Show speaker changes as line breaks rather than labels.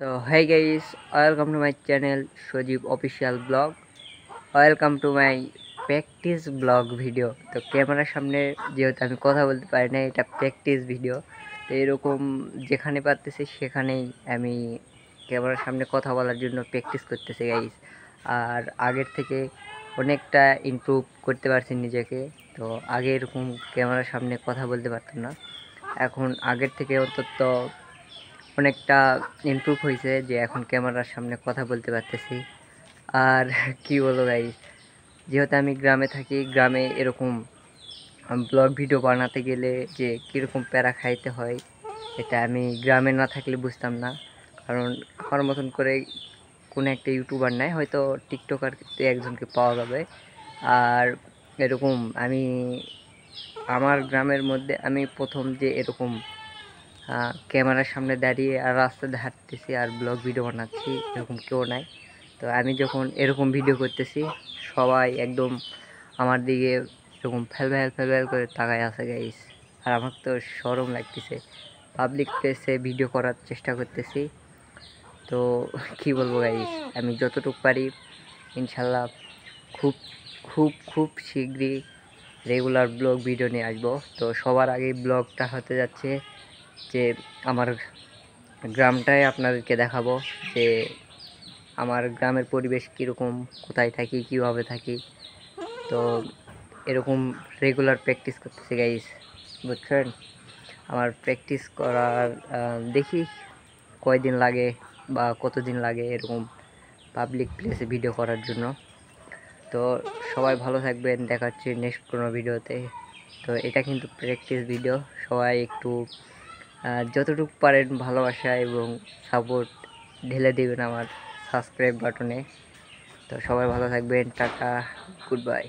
তো hey guys, welcome to my channel Sojib Official Blog. Welcome to my practice blog video. তো ক্যামেরার সামনে যেহেতু আমি কথা বলতে পারি না, এটা প্র্যাকটিস ভিডিও। তো এরকম যেখানে পারতেছি সেখানেই আমি ক্যামেরার সামনে কথা বলার জন্য প্র্যাকটিস করতেছি গাইস। আর আগের থেকে অনেকটা ইমপ্রুভ করতে পারছি নিজেকে। তো আগে এরকম ক্যামেরার সামনে কথা বলতে পারতাম না, এখন আগের থেকে অন্তত অনেকটা ইমপ্রুভ হয়েছে যে এখন ক্যামেরার সামনে কথা বলতে পারতেছি। আর কি বলবো গাইস, যেহেতু আমি গ্রামে থাকি, গ্রামে এরকম ব্লগ ভিডিও বানাতে গেলে যে কীরকম প্যারা খাইতে হয় এটা আমি গ্রামে না থাকলে বুঝতাম না। কারণ আমার মতন করে কোনো একটা ইউটিউবার নাই, হয়তো টিকটকার একজনকে পাওয়া যাবে। আর এরকম আমি আমার গ্রামের মধ্যে আমি প্রথম যে এরকম ক্যামেরার সামনে দাঁড়িয়ে আর রাস্তাতে হাঁটতেছি আর ব্লগ ভিডিও বানাচ্ছি, এরকম কেউ নাই। তো আমি যখন এরকম ভিডিও করতেছি সবাই একদম আমার দিকে এরকম ফেল করে তাকায় আছে গাইস। আর আমার তো শরম লাগতেছে, পাবলিক প্লেসে ভিডিও করার চেষ্টা করতেছি। তো কি বলবো গাইস, আমি যতটুকু পারি ইনশাল্লাহ খুব খুব খুব শীঘ্রই রেগুলার ব্লগ ভিডিও নিয়ে আসবো। তো সবার আগে ব্লগটা হতে যাচ্ছে যে আমার গ্রামটাই আপনাদেরকে দেখাবো, যে আমার গ্রামের পরিবেশ কীরকম, কোথায় থাকি, কীভাবে থাকি। তো এরকম রেগুলার প্র্যাকটিস করতেছি গাইস, বুঝছেন। আমার প্র্যাকটিস করার দেখি কয়দিন লাগে বা কতদিন লাগে এরকম পাবলিক প্লেসে ভিডিও করার জন্য। তো সবাই ভালো থাকবেন, দেখা হচ্ছে নেক্সট কোনো ভিডিওতে। তো এটা কিন্তু প্র্যাকটিস ভিডিও, সবাই একটু যতটুকু পারেন ভালোবাসা এবং সাপোর্ট ঢেলে দেবেন আমার সাবস্ক্রাইব বাটনে। তো সবাই ভালো থাকবেন, টাটা, গুড বাই।